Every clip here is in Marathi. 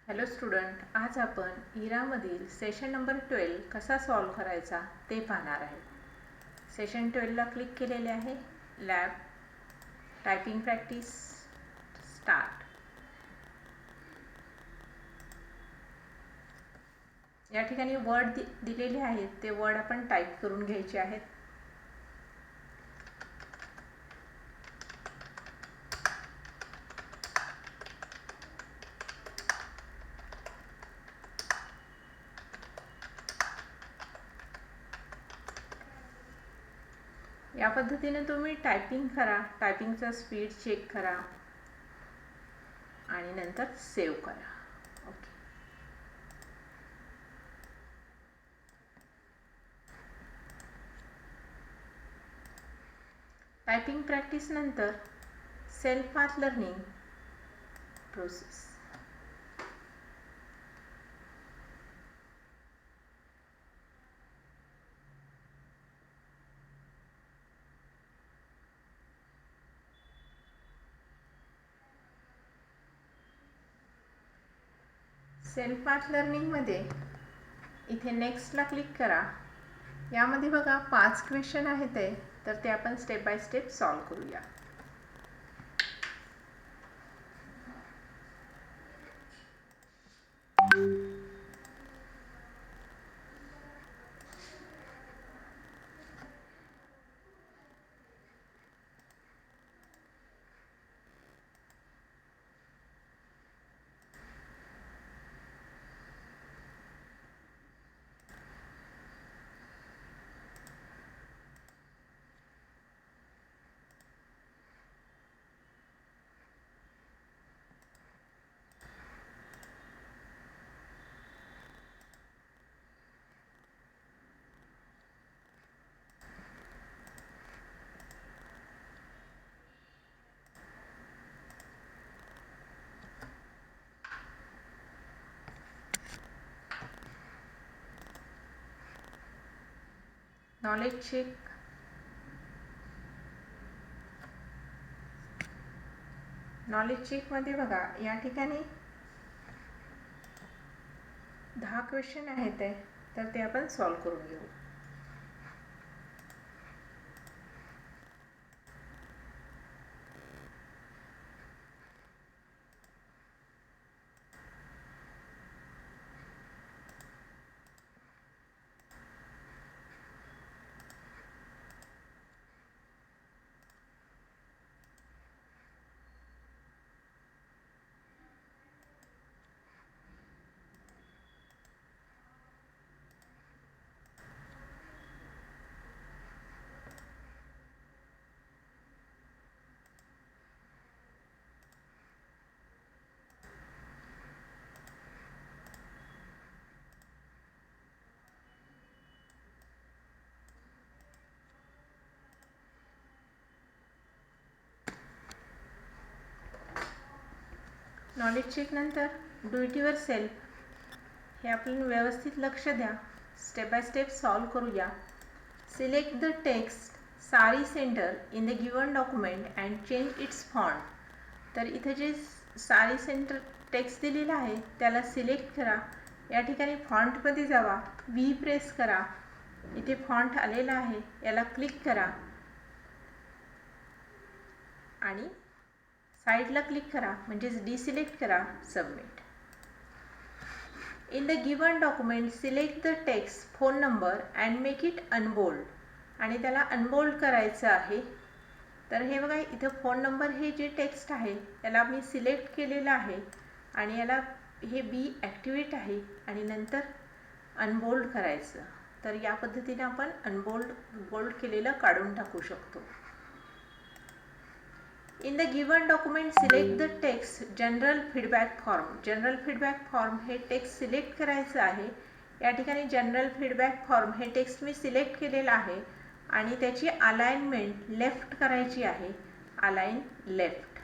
हॅलो स्टुडंट, आज आपण इरामधील सेशन नंबर 12 कसा सॉल्व करायचा ते पाहणार आहे. सेशन 12ला क्लिक केलेले आहे. Lab, typing practice, start. या ठिकाणी वर्ड दिलेले आहेत, ते वर्ड आपण टाईप करून घ्यायचे आहेत. या पद्धतीने तुम्ही टायपिंग करा, टायपिंगचा स्पीड चेक करा आणि नंतर सेव्ह करा. ओके. टायपिंग प्रॅक्टिस नंतर self path learning process. Self path लर्निंगमध्ये इथे नेक्स्टला क्लिक करा. यामध्ये बघा 5 क्वेश्चन आहेत तर ते आपण स्टेप बाय स्टेप सॉल्व करूया. Knowledge check. नॉलेज चेकमध्ये बघा या ठिकाणी 10 क्वेश्चन आहेत तर ते आपण सॉल्व करून घेऊ. नॉलेज चेक नंतर डू इट युअर सेल्फ हे आपण व्यवस्थित लक्ष द्या. स्टेप बाय स्टेप सॉल्व करूया. सिलेक्ट द टेक्स्ट सारी centre in the given document and change its font. तर इथे जे सारी सेंटर टेक्स्ट दिलेला आहे त्याला सिलेक्ट करा. या ठिकाणी फॉन्टमध्ये जावा, व्ही प्रेस करा. इथे फॉन्ट आलेला आहे, याला क्लिक करा आणि साईडला क्लिक करा म्हणजेच डिसिलेक्ट करा. Submit. In the given document select the text phone number and make it unbold. आणि त्याला अनबोल्ड करायचं आहे. तर हे बघा इथं फोन नंबर हे जे टेक्स्ट आहे याला मी सिलेक्ट केलेलं आहे आणि याला हे बी ॲक्टिवेट आहे आणि नंतर अनबोल्ड करायचं. तर या पद्धतीने आपण बोल्ड केलेलं काढून टाकू शकतो. In the given document select the text general feedback form. General feedback form हे टेक्स्ट सिलेक्ट करायचं आहे. या ठिकाणी जनरल फीडबॅक फॉर्म हे टेक्स्ट मी सिलेक्ट केलेलं आहे आणि त्याची अलाइनमेंट लेफ्ट करायची आहे. Align left.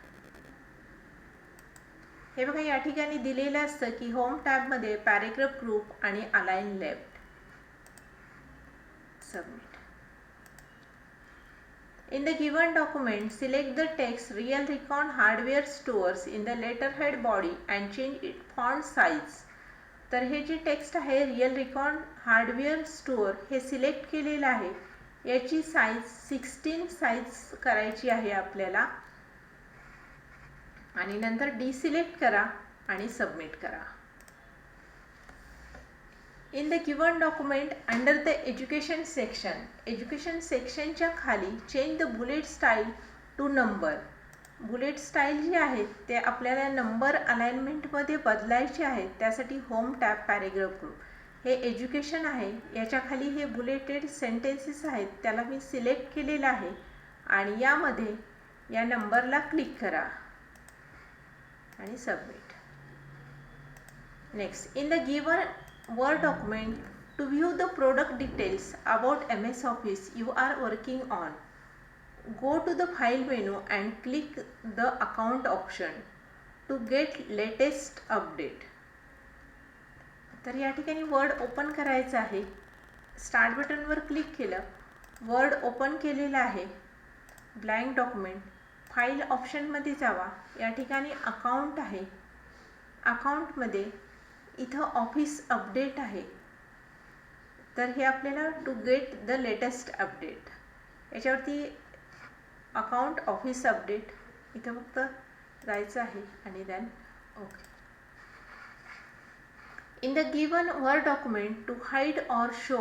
हे बघा या ठिकाणी दिलेलं असतं की होम टॅबमध्ये पॅरेग्राफ ग्रुप आणि align left. Submit. In the given document, select the text Real Recon Hardware Stores in the letterhead body and change its font size. तर हे जे टेक्स्ट आहे रिअल रिकॉन हार्डवेअर स्टोअर हे सिलेक्ट केलेलं आहे, याची साईज 16 साईज करायची आहे आपल्याला आणि नंतर डिसिलेक्ट करा आणि सबमिट करा. In the given document under the education sectionच्या खाली change the bullet style to number. Bullet style जी आहेत ते आपल्याला नंबर अलाइनमेंटमध्ये बदलायचे आहेत. त्यासाठी होम टॅब पॅरेग्राफ ग्रुप हे एज्युकेशन आहे, याच्या खाली हे बुलेटेड सेंटेन्सेस आहेत, त्याला मी सिलेक्ट केलेलं आहे आणि यामध्ये या नंबरला क्लिक करा आणि submit. Next, in the given Word document, to view the product details about MS Office you are working on, go to the file menu and click the account option to get latest update. तर या ठिकाणी वर्ड ओपन करायचं आहे. स्टार्ट बटनवर क्लिक केलं, वर्ड ओपन केलेलं आहे. ब्लँक डॉक्युमेंट फाईल ऑप्शनमध्ये जावा. या ठिकाणी अकाउंट आहे, अकाउंटमध्ये इथं ऑफिस अपडेट आहे. तर हे आपल्याला to get the latest update, याच्यावरती अकाउंट ऑफिस अपडेट इथं फक्त जायचं आहे आणि then okay. In the given word document to hide or show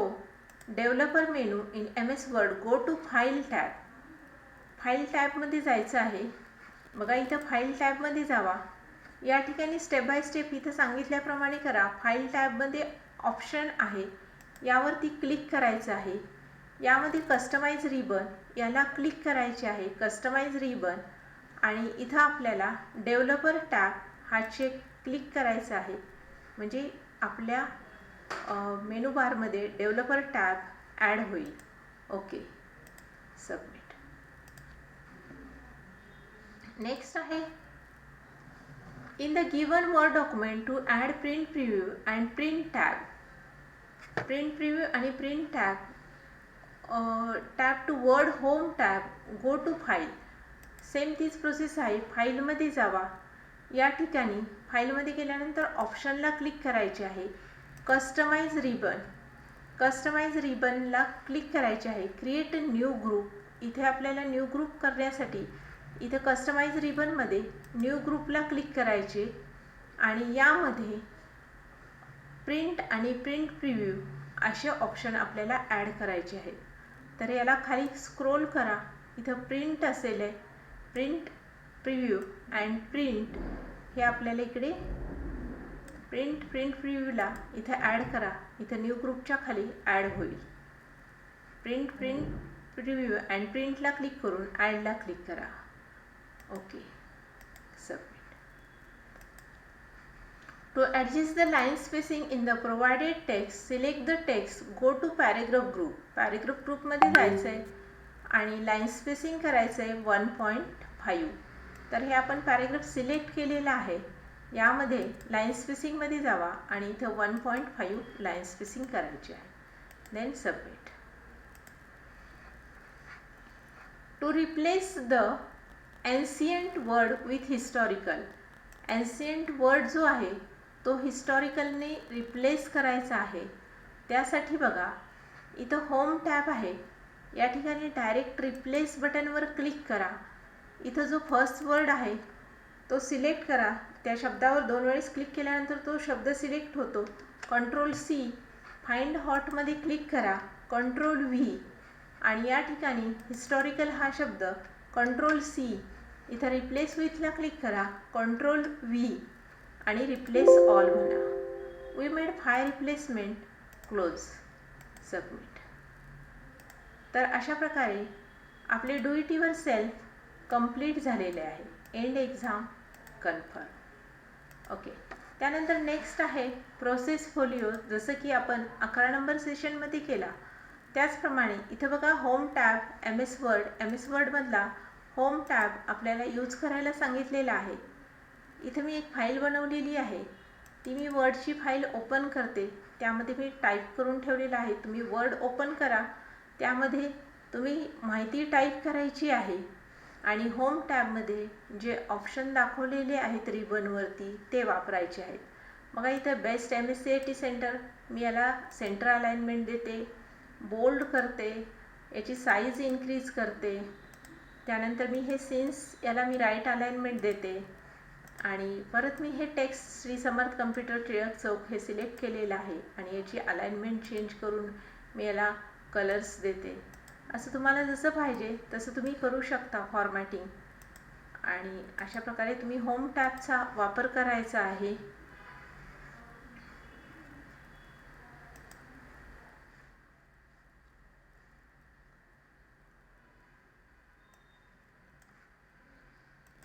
developer menu in MS word, go to file tab. File टॅबमध्ये जायचं आहे. बघा इथं फाईल टॅबमध्ये जावा. या ठिकाणी स्टेप बाय स्टेप इथं सांगितल्याप्रमाणे करा. फाईल टॅबमध्ये ऑप्शन आहे, यावरती क्लिक करायचं आहे. यामध्ये कस्टमाइज रिबन याला क्लिक करायचे आहे, कस्टमाइज रिबन, आणि इथं आपल्याला डेव्हलपर टॅब हा चेक क्लिक करायचा आहे. म्हणजे आपल्या मेनू बारमध्ये डेव्हलपर टॅब ॲड होईल. Okay, submit. नेक्स्ट आहे in the given word document to add print preview and print tab. print preview आणि print tab, tab to word home tab, go to file. Same तीच प्रोसेस आहे. फाईलमध्ये जावा. या ठिकाणी फाईलमध्ये गेल्यानंतर ऑप्शनला क्लिक करायचे आहे. कस्टमाइज रिबन, कस्टमाइज रिबनला क्लिक करायचे आहे. क्रिएट अ न्यू ग्रुप, इथे आपल्याला न्यू ग्रुप करण्यासाठी इथं कस्टमाइज रिबनमध्ये न्यू ग्रुपला क्लिक करायचे आणि यामध्ये प्रिंट आणि प्रिंट प्रिव्ह्यू असे ऑप्शन आपल्याला ॲड करायचे आहेत. तर याला खाली स्क्रोल करा. इथं प्रिंट असेल आहे, प्रिंट प्रिव्ह्यू अँड प्रिंट हे आपल्याला इकडे प्रिंट प्रिव्ह्यूला इथं ॲड करा. इथं न्यू ग्रुपच्या खाली ॲड होईल. प्रिंट प्रिव्ह्यू अँड प्रिंटला क्लिक करून ॲडला क्लिक करा. Okay, submit. To adjust the line spacing in the provided text, select the text, go to paragraph group. paragraph group मध्ये जायचं आहे आणि लाईन स्पेसिंग करायचं आहे 1.5. तर हे आपण पॅरेग्राफ सिलेक्ट केलेलं आहे. यामध्ये लाईन स्पेसिंगमध्ये जावा आणि इथं 1.5 लाईन स्पेसिंग करायची आहे. Then submit. To replace the ancient word with historical, ancient word जो आहे तो हिस्टॉरिकलने रिप्लेस करायचा आहे. त्यासाठी बघा इथं होम टॅब आहे, या ठिकाणी डायरेक्ट रिप्लेस बटनवर क्लिक करा. इथं जो फर्स्ट वर्ड आहे तो सिलेक्ट करा. त्या शब्दावर 2 वेळेस क्लिक केल्यानंतर तो शब्द सिलेक्ट होतो. Ctrl+C, फाइंड हॉटमध्ये क्लिक करा, Ctrl+V आणि या ठिकाणी हिस्टॉरिकल हा शब्द Ctrl+C, इथं रिप्लेस विथला क्लिक करा, Ctrl+V आणि रिप्लेस ऑल म्हणा. We made 5 replacement, close, submit. तर अशा प्रकारे आपले do it yourself complete झालेले आहे. End exam confirm. ओके, त्यानंतर नेक्स्ट आहे प्रोसेस फोलिओ. जसं की आपण 11 नंबर सेशनमध्ये केला त्याचप्रमाणे इथं बघा होम टॅब, MS वर्डमधला होम टॅब आपल्याला यूज करायला सांगितलेला आहे. इथं मी एक फाईल बनवलेली आहे, ती मी वर्डची फाईल ओपन करते. त्यामध्ये मी टाईप करून ठेवलेलं आहे. तुम्ही वर्ड ओपन करा, त्यामध्ये तुम्ही माहिती टाईप करायची आहे आणि होम टॅबमध्ये जे ऑप्शन दाखवलेले आहेत रिबनवरती ते वापरायचे आहेत. बघा इथं बेस्ट MSCIT सेंटर, मी याला सेंटर अलाइनमेंट देते, बोल्ड करते, याची साईज इन्क्रीज करते. त्यानंतर मी हे सिन्स याला मी राईट अलाइनमेंट देते आणि परत मी हे टेक्स्ट श्री समर्थ कम्प्युटर टिळक चौक हे सिलेक्ट केलेलं आहे आणि याची अलाइनमेंट चेंज करून मी याला कलर्स देते. असं तुम्हाला जसं पाहिजे तसं तुम्ही करू शकता फॉर्मॅटिंग. आणि अशा प्रकारे तुम्ही होम टॅबचा वापर करायचा आहे.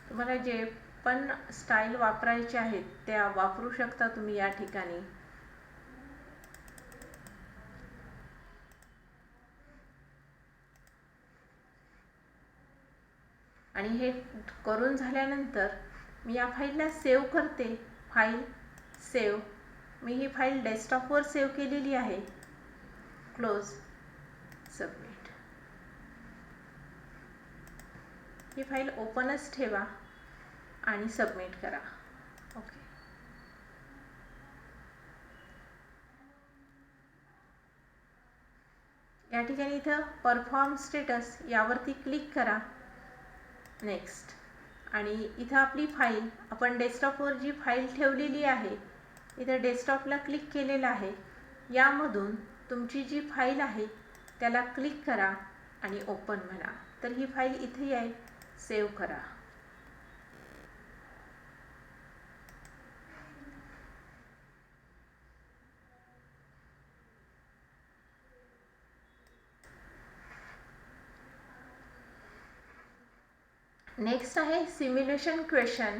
तुम्हाला जे पण स्टाईल वापरायचे आहेत त्या वापरू शकता तुम्ही या ठिकाणी. आणि हे करून झाल्यानंतर मी या फाईलला सेव्ह करते. फाईल सेव्ह, मी ही फाईल डेस्कटॉपवर सेव्ह केलेली आहे. Close, submit. ही फाईल ओपनच ठेवा आणि सबमिट करा. ओके. या ठिकाणी इथं परफॉर्म स्टेटस यावरती क्लिक करा. नेक्स्ट. आणि इथं आपली फाईल, आपण डेस्कटॉपवर जी फाईल ठेवलेली आहे इथं डेस्कटॉपला क्लिक केलेलं आहे. यामधून तुमची जी फाईल आहे त्याला क्लिक करा आणि ओपन म्हणा. तर ही फाईल इथे आहे, सेव्ह करा. नेक्स्ट आहे सिम्युलेशन क्वेश्चन.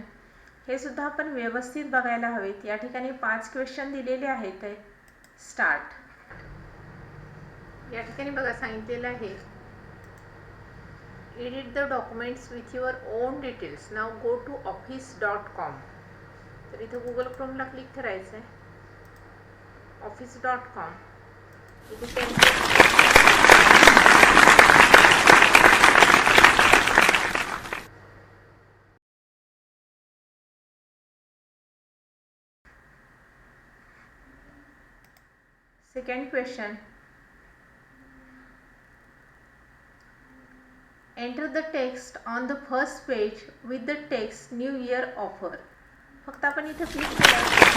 हे सुद्धा आपण व्यवस्थित बघायला हवेत. या ठिकाणी 5 क्वेश्चन दिलेले आहेत. स्टार्ट. या ठिकाणी बघा सांगितलेलं आहे edit the documents with your own details. नाव गो टू office.com. तर इथं गुगल क्रोमला क्लिक करायचं आहे. office.com. इथे Second question. Enter the text on the first page with the text New Year offer. फक्त आपण इथे क्लिक केलं.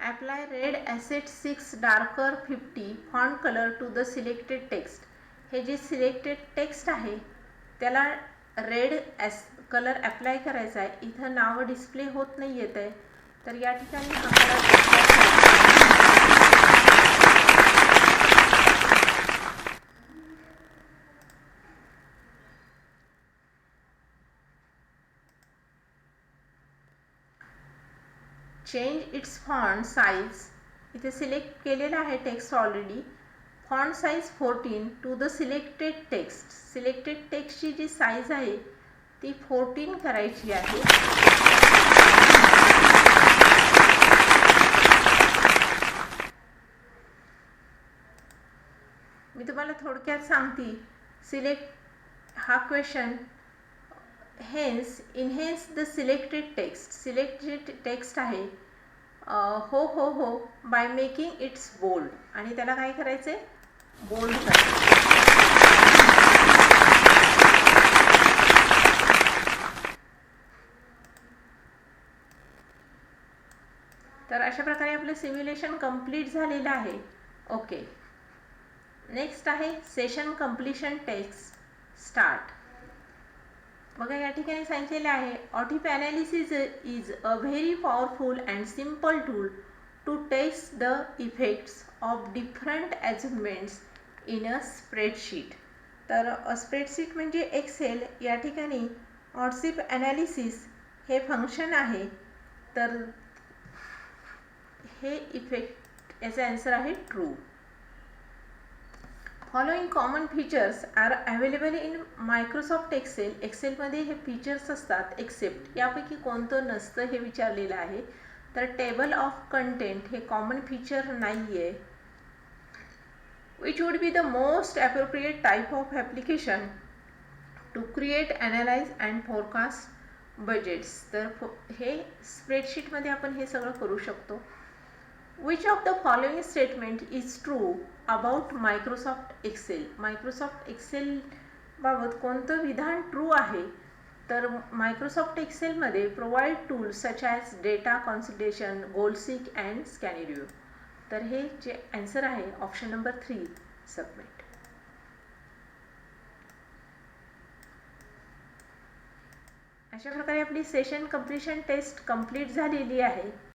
Apply red asset 6 darker 50 font color to the selected text. हे जे सिलेक्टेड टेक्स्ट आहे त्याला रेड कलर अप्लाय करायचा आहे. इथं नाव डिस्प्ले होत नाही येत आहे, तर या ठिकाणी आपल्याला चेंज इट्स फॉन्ट साइज. इथे सिलेक्ट केलेला आहे text already. Font size 14 to the selected text. Selected टेक्स्टची जी साइज आहे ती 14 करायची आहे. मी तुम्हाला थोडक्यात सांगते. सिलेक्ट हा question hence enhance the selected text. Selected text आहे हो बाय मेकिंग इट्स बोल्ड. आणि त्याला काय करायचं आहे, बोल्ड करायचं. तर अशा प्रकारे आपलं सिम्युलेशन कंप्लीट झालेलं आहे. ओके. नेक्स्ट आहे सेशन कंप्लीशन टेक्स्ट. स्टार्ट. बघा या ठिकाणी सांगितलेलं आहे what if analysis is a very powerful and simple tool to test the effects of different assumptions in a spreadsheet. तर स्प्रेडशीट म्हणजे एक्सेल. या ठिकाणी ऑटिप ॲनालिसिस हे फंक्शन आहे. तर हे इफेक्ट याचा आन्सर आहे true. Following common features are available in Microsoft Excel. एक्सेलमध्ये हे फीचर्स असतात एक्सेप्ट. यापैकी कोणतं नसतं हे विचारलेलं आहे. तर टेबल ऑफ कंटेंट हे कॉमन फीचर नाही आहे. Which would be the most appropriate type of application to create, analyse and forecast budgets. तर हे स्प्रेडशीटमध्ये आपण हे सगळं करू शकतो. Which of the following statement is true about Microsoft Excel. Microsoft Excel बाबत कोणतं विधान ट्रू आहे. तर मायक्रोसॉफ्ट एक्सेलमध्ये provide tools such as data consultation, goal seek and scenario. तर हे जे आन्सर आहे ऑप्शन नंबर 3 सबमिट. अशा प्रकारे आपली सेशन कंप्लीशन टेस्ट कंप्लीट झालेली आहे.